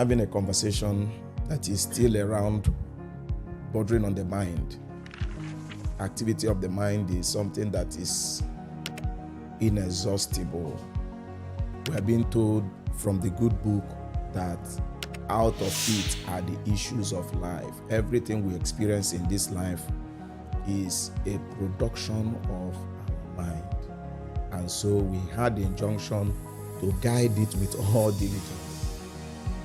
having a conversation that is still around bordering on the mind. Activity of the mind is something that is inexhaustible. We are being told from the good book that out of it are the issues of life. Everything we experience in this life is a production of our mind. And so we had the injunction to guide it with all diligence,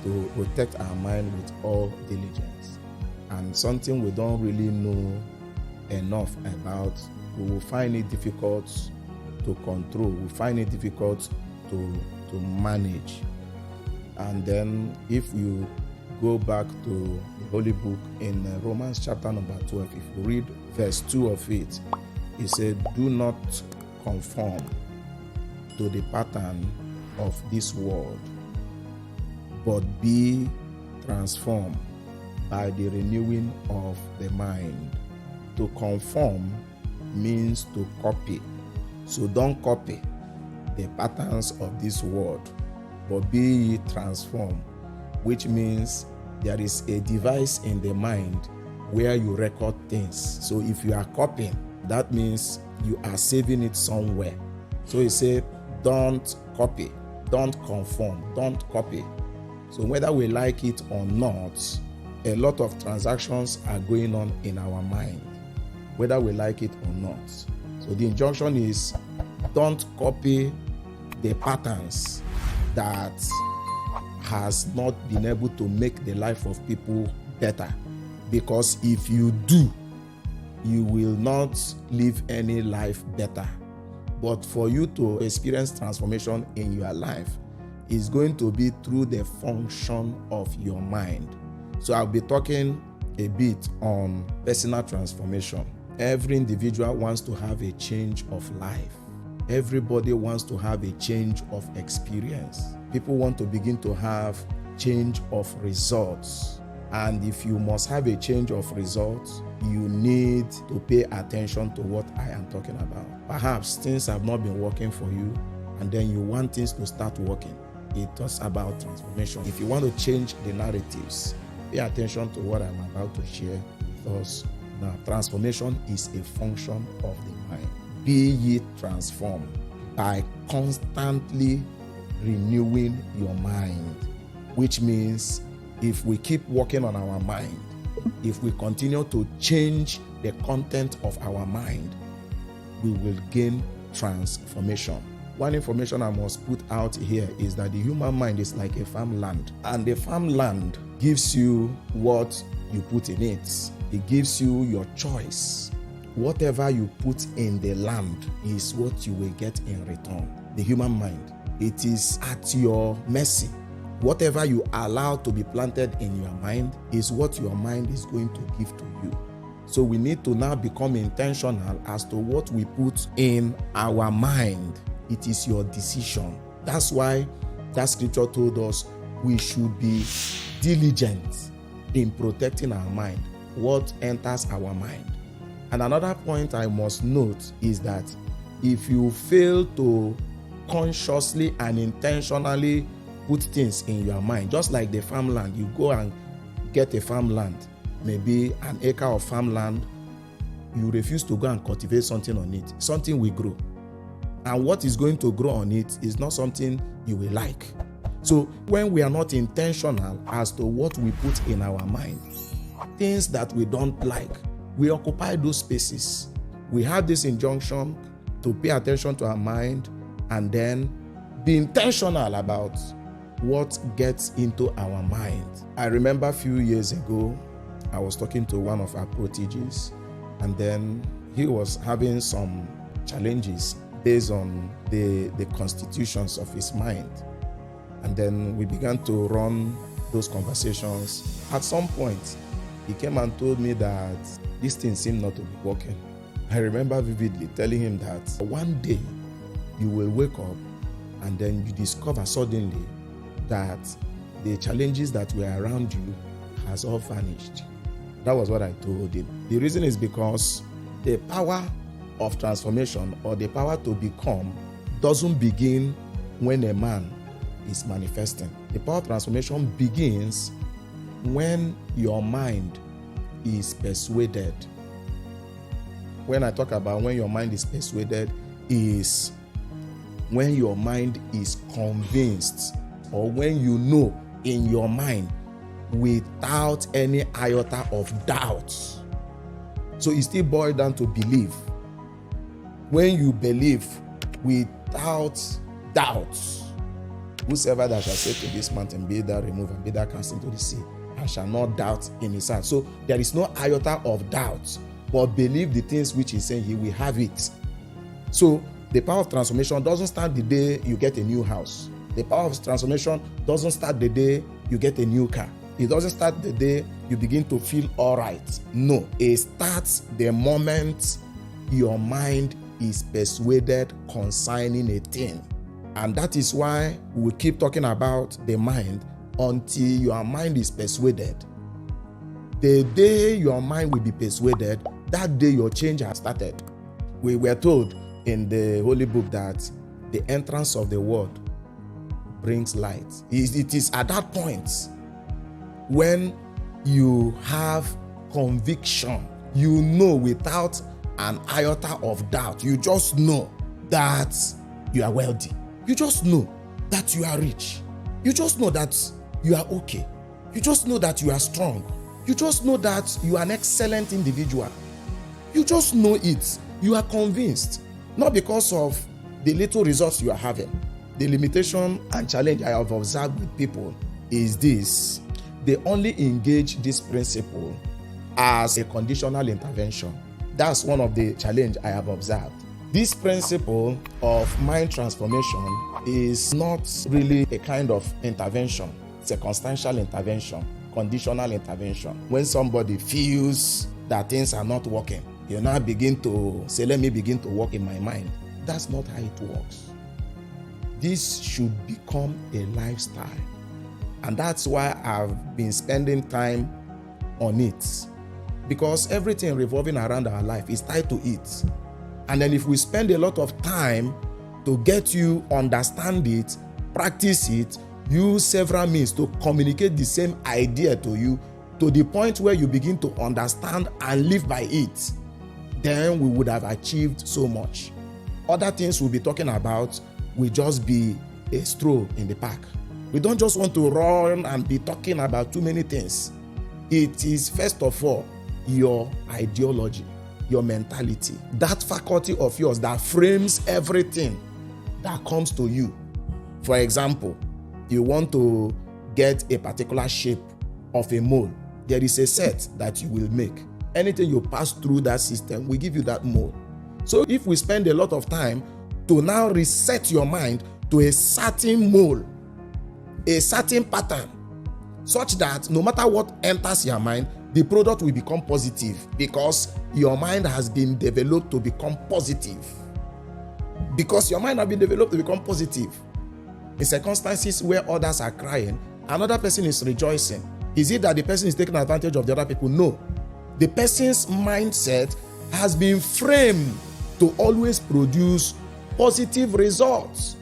to protect our mind with all diligence. And something we don't really know enough about, we will find it difficult to control, we find it difficult to manage. And then if you go back to the Holy Book in Romans chapter number 12, if you read verse 2 of it, it said, do not conform to the pattern of this world, but be transformed by the renewing of the mind. To conform means to copy. So don't copy the patterns of this world, but be ye transformed, which means there is a device in the mind where you record things. So if you are copying, that means you are saving it somewhere. So he said, don't copy, don't conform, don't copy. So whether we like it or not, a lot of transactions are going on in our mind, whether we like it or not. So the injunction is, don't copy the patterns that has not been able to make the life of people better. Because if you do, you will not live any life better. But for you to experience transformation in your life is going to be through the function of your mind. So I'll be talking a bit on personal transformation. Every individual wants to have a change of life. Everybody wants to have a change of experience. People want to begin to have change of results. And if you must have a change of results, you need to pay attention to what I am talking about. Perhaps things have not been working for you, and then you want things to start working. It talks about transformation. If you want to change the narratives, pay attention to what I'm about to share with us. Now, transformation is a function of the mind. Be ye transformed by constantly renewing your mind, which means if we keep working on our mind, if we continue to change the content of our mind, we will gain transformation. One information I must put out here is that the human mind is like a farmland, and the farmland gives you what you put in it. It gives you your choice. Whatever you put in the land is what you will get in return. The human mind, it is at your mercy. Whatever you allow to be planted in your mind is what your mind is going to give to you. So we need to now become intentional as to what we put in our mind. It is your decision. That's why that scripture told us we should be diligent in protecting our mind, what enters our mind. And another point I must note is that if you fail to consciously and intentionally put things in your mind, just like the farmland, you go and get a farmland, maybe an acre of farmland, you refuse to go and cultivate something on it, something will grow. And what is going to grow on it is not something you will like. So when we are not intentional as to what we put in our mind, things that we don't like, we occupy those spaces. We have this injunction to pay attention to our mind and then be intentional about what gets into our mind. I remember a few years ago, I was talking to one of our proteges, and then he was having some challenges based on the constitutions of his mind. And then we began to run those conversations. At some point, he came and told me that this thing seemed not to be working. I remember vividly telling him that one day you will wake up and then you discover suddenly that the challenges that were around you has all vanished. That was what I told him. The reason is because the power of transformation or the power to become doesn't begin when a man is manifesting. The power of transformation begins when your mind is persuaded. When I talk about when your mind is persuaded, is when your mind is convinced, or when you know in your mind without any iota of doubt. So it still boils down to belief. When you believe without doubt, whosoever that shall say to this mountain, be thou removed and be thou cast into the sea, and shall not doubt in his heart. So there is no iota of doubt, but believe the things which he's saying, he will have it. So the power of transformation doesn't start the day you get a new house. The power of transformation doesn't start the day you get a new car. It doesn't start the day you begin to feel all right. No, it starts the moment your mind is persuaded concerning a thing. And that is why we keep talking about the mind until your mind is persuaded. The day your mind will be persuaded, that day your change has started. We were told in the Holy Book that the entrance of the word brings light. It is at that point when you have conviction, you know without an iota of doubt, you just know that you are wealthy. You just know that you are rich. You just know that you are okay. You just know that you are strong. You just know that you are an excellent individual. You just know it. You are convinced. Not because of the little results you are having. The limitation and challenge I have observed with people is this: they only engage this principle as a conditional intervention. That's one of the challenge I have observed. This principle of mind transformation is not really a kind of intervention. It's a circumstantial intervention, conditional intervention. When somebody feels that things are not working, you now begin to say, let me begin to work in my mind. That's not how it works. This should become a lifestyle. And that's why I've been spending time on it. Because everything revolving around our life is tied to it. And then if we spend a lot of time to get you understand it, practice it, use several means to communicate the same idea to you, to the point where you begin to understand and live by it, then we would have achieved so much. Other things we'll be talking about will just be a stroll in the park. We don't just want to run and be talking about too many things. It is first of all your ideology, your mentality, that faculty of yours that frames everything that comes to you. For example, you want to get a particular shape of a mold. There is a set that you will make. Anything you pass through that system will give you that mold. So if we spend a lot of time to now reset your mind to a certain mold, a certain pattern, such that no matter what enters your mind, the product will become positive because your mind has been developed to become positive. Because your mind has been developed to become positive. In circumstances where others are crying, another person is rejoicing. Is it that the person is taking advantage of the other people? No. The person's mindset has been framed to always produce positive results.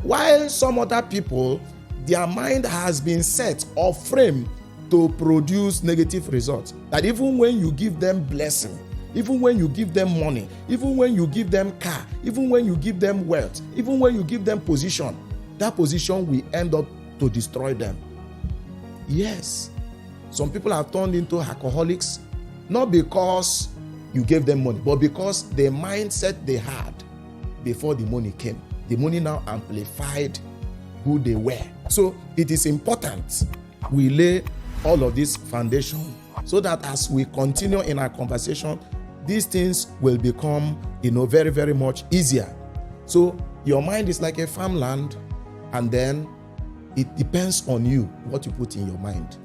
While some other people, their mind has been set or framed to produce negative results. That even when you give them blessing, even when you give them money, even when you give them car, even when you give them wealth, even when you give them position, that position will end up to destroy them. Yes, some people have turned into alcoholics, not because you gave them money, but because the mindset they had before the money came. The money now amplified who they were. So it is important we lay all of this foundation so that as we continue in our conversation, these things will become, very, very much easier. So your mind is like a farmland, and then it depends on you what you put in your mind.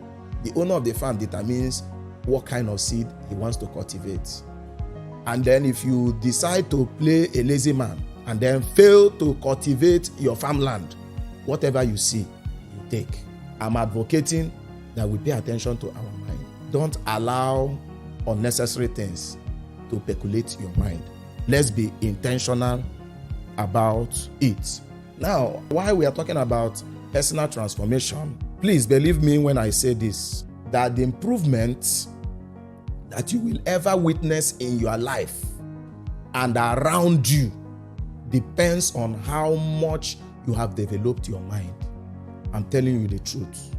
The owner of the farm determines what kind of seed he wants to cultivate. And then if you decide to play a lazy man and then fail to cultivate your farmland, whatever you see, you take. I'm advocating that we pay attention to our mind. Don't allow unnecessary things to percolate your mind. Let's be intentional about it. Now, while we are talking about personal transformation, please believe me when I say this, that the improvement that you will ever witness in your life and around you depends on how much you have developed your mind. I'm telling you the truth.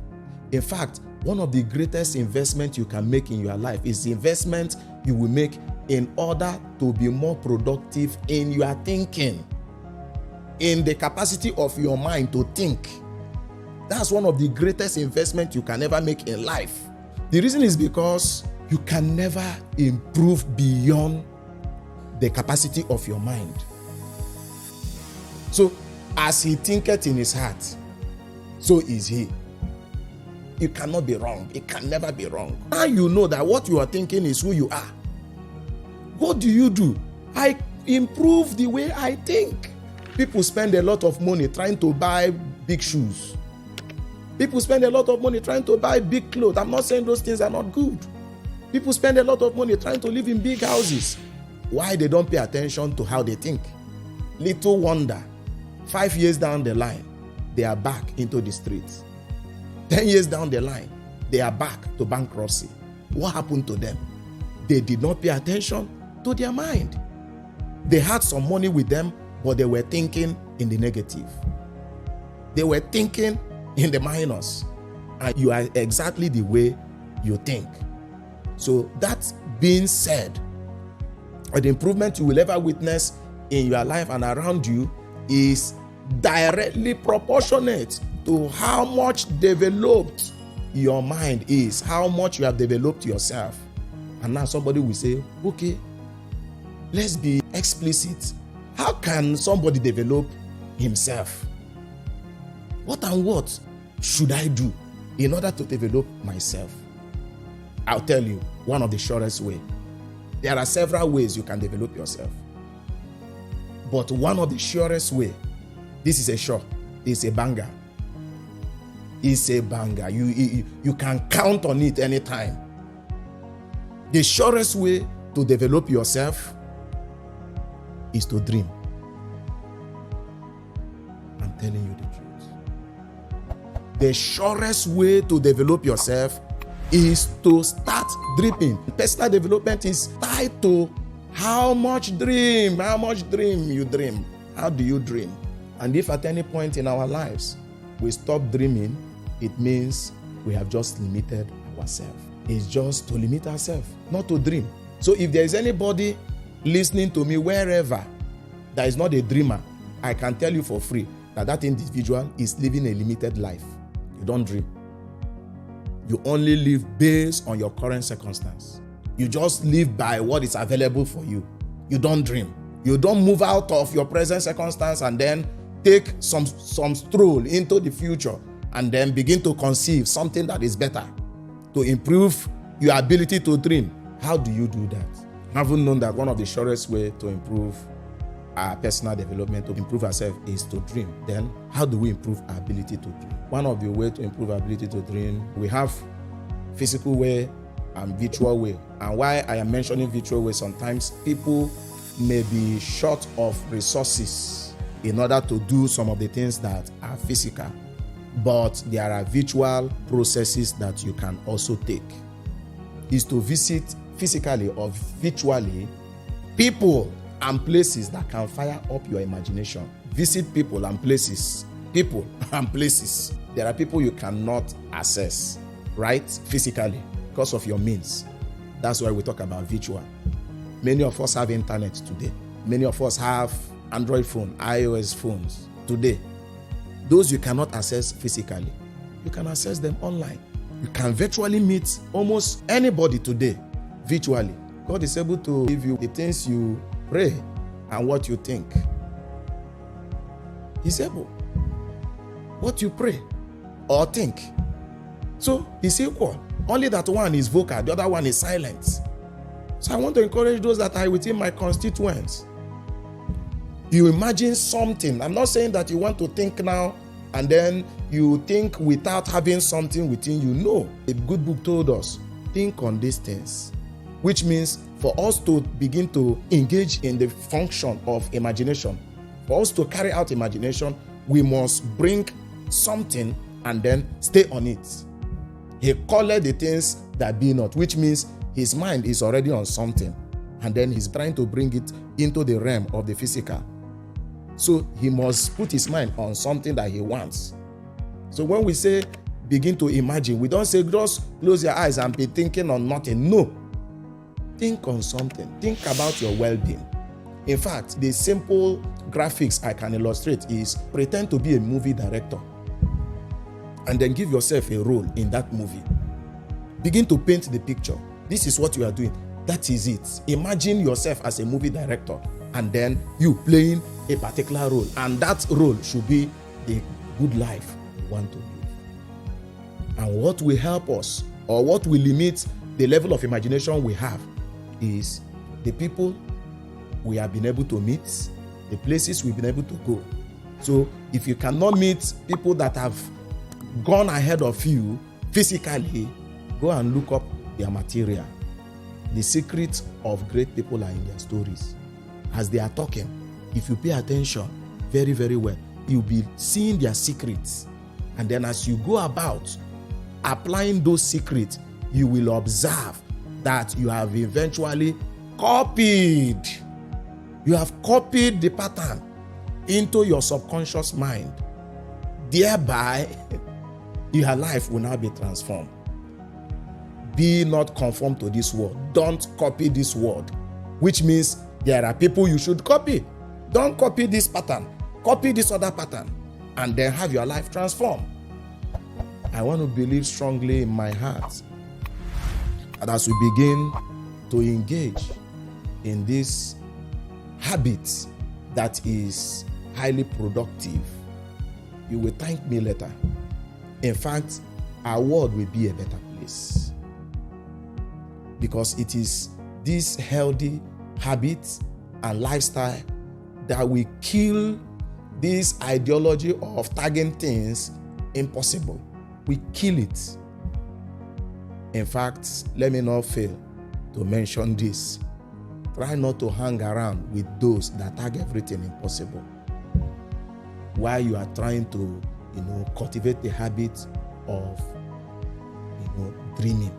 In fact, one of the greatest investments you can make in your life is the investment you will make in order to be more productive in your thinking, in the capacity of your mind to think. That's one of the greatest investments you can ever make in life. The reason is because you can never improve beyond the capacity of your mind. So, as he thinketh in his heart, so is he. You cannot be wrong. It can never be wrong. Now you know that what you are thinking is who you are. What do? I improve the way I think. People spend a lot of money trying to buy big shoes. People spend a lot of money trying to buy big clothes. I'm not saying those things are not good. People spend a lot of money trying to live in big houses. Why they don't pay attention to how they think? Little wonder, 5 years down the line, they are back into the streets. 10 years down the line, they are back to bankruptcy. What happened to them? They did not pay attention to their mind. They had some money with them, but they were thinking in the negative. They were thinking in the minus. And you are exactly the way you think. So that being said, the improvement you will ever witness in your life and around you is directly proportionate to how much developed your mind is, how much you have developed yourself. And now somebody will say, okay, let's be explicit. How can somebody develop himself? What and what should I do in order to develop myself? I'll tell you one of the surest ways. There are several ways you can develop yourself. But one of the surest ways, this is a sure, it's a banger. It's a banger. You can count on it anytime. The surest way to develop yourself is to dream. I'm telling you the truth. The surest way to develop yourself is to start dreaming. Personal development is tied to how much dream you dream. How do you dream? And if at any point in our lives we stop dreaming, it means we have just limited ourselves. It's just to limit ourselves, not to dream. So if there is anybody listening to me wherever that is not a dreamer, I can tell you for free that that individual is living a limited life. You don't dream. You only live based on your current circumstance. You just live by what is available for you. You don't dream. You don't move out of your present circumstance and then take some stroll into the future and then begin to conceive something that is better to improve your ability to dream. How do you do that? Having known that one of the surest ways to improve our personal development, to improve ourselves, is to dream, then how do we improve our ability to dream? One of the ways to improve our ability to dream, we have physical way and virtual way. And why I am mentioning virtual way, sometimes people may be short of resources in order to do some of the things that are physical. But there are virtual processes that you can also take. Is to visit physically or virtually people and places that can fire up your imagination. Visit people and places. People and places. There are people you cannot access, right? Physically, because of your means. That's why we talk about virtual. Many of us have internet today. Many of us have Android phone, iOS phones today. Those you cannot access physically, you can access them online. You can virtually meet almost anybody today, virtually. God is able to give you the things you pray and what you think. He's able. What you pray or think. So it's equal. Only that one is vocal, the other one is silent. So I want to encourage those that are within my constituents. You imagine something. I'm not saying that you want to think now and then you think without having something within you. No. A good book told us, think on these things. Which means for us to begin to engage in the function of imagination, for us to carry out imagination, we must bring something and then stay on it. He called the things that be not, which means his mind is already on something, and then he's trying to bring it into the realm of the physical. So he must put his mind on something that he wants. So when we say begin to imagine, we don't say just close your eyes and be thinking on nothing. No. Think on something. Think about your well-being. In fact, the simple graphics I can illustrate is pretend to be a movie director and then give yourself a role in that movie. Begin to paint the picture. This is what you are doing. That is it. Imagine yourself as a movie director and then you playing a particular role, and that role should be the good life you want to live. And what will help us, or what will limit the level of imagination we have, is the people we have been able to meet, the places we've been able to go. So if you cannot meet people that have gone ahead of you physically, go and look up their material. The secrets of great people are in their stories. As they are talking, if you pay attention very, very well, you'll be seeing their secrets. And then as you go about applying those secrets, you will observe that you have eventually copied. You have copied the pattern into your subconscious mind. Thereby, your life will now be transformed. Be not conformed to this world. Don't copy this world, which means there are people you should copy. Don't copy this pattern. Copy this other pattern, and then have your life transformed. I want to believe strongly in my heart that as we begin to engage in this habit that is highly productive, you will thank me later. In fact, our world will be a better place, because it is this healthy habits and lifestyle that will kill this ideology of tagging things impossible. We kill it. In fact, let me not fail to mention this. Try not to hang around with those that tag everything impossible, while you are trying to, cultivate the habit of, dreaming.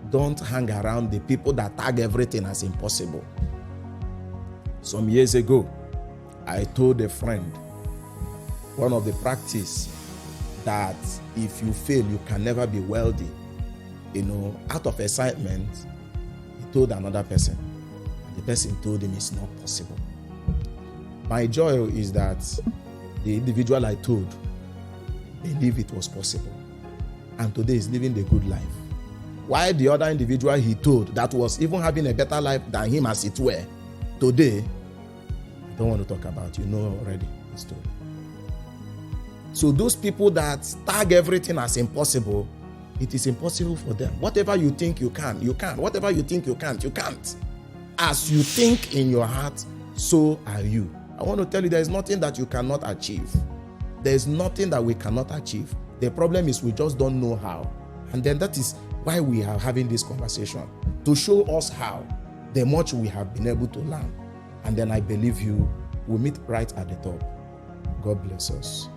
Don't hang around the people that tag everything as impossible. Some years ago, I told a friend one of the practice that if you fail, you can never be wealthy. Out of excitement, he told another person. And the person told him it's not possible. My joy is that the individual I told believed it was possible, and today is living the good life. While the other individual he told that was even having a better life than him as it were, today, I don't want to talk about, already the story. So those people that tag everything as impossible, it is impossible for them. Whatever you think you can, you can't. Whatever you think you can't, you can't. As you think in your heart, so are you. I want to tell you, there is nothing that you cannot achieve. There is nothing that we cannot achieve. The problem is we just don't know how. And then that is why we are having this conversation, to show us how, the much we have been able to learn. And then I believe you will meet right at the top. God bless us.